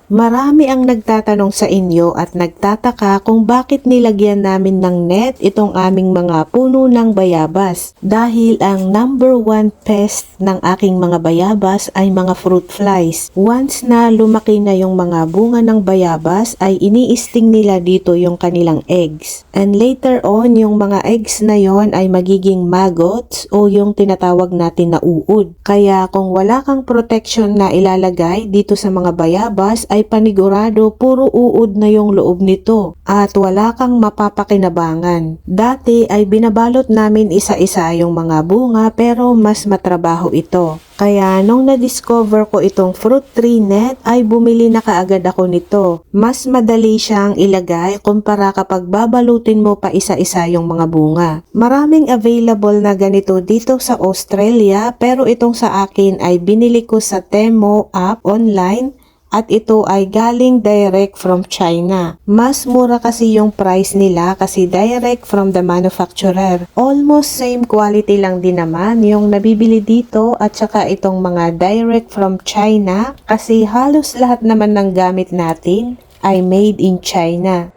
Marami ang nagtatanong sa inyo at nagtataka kung bakit nilagyan namin ng net itong aming mga puno ng bayabas. Dahil ang number one pest ng aking mga bayabas ay mga fruit flies. Once na lumaki na yung mga bunga ng bayabas ay iniisting nila dito yung kanilang eggs. And later on, yung mga eggs na yon ay magiging maggots o yung tinatawag natin na uod. Kaya kung wala kang protection na ilalagay dito sa mga bayabas ay panigurado puro uod na yung loob nito at wala kang mapapakinabangan. Dati ay binabalot namin isa-isa yung mga bunga pero mas matrabaho ito. Kaya nung na-discover ko itong fruit tree net ay bumili na kaagad ako nito. Mas madali siyang ilagay kumpara kapag babalutin mo pa isa-isa yung mga bunga. Maraming available na ganito dito sa Australia pero itong sa akin ay binili ko sa Temu app online. At ito ay galing direct from China. Mas mura kasi yung price nila kasi direct from the manufacturer. Almost same quality lang din naman yung nabibili dito at saka itong mga direct from China kasi halos lahat naman ng gamit natin ay made in China.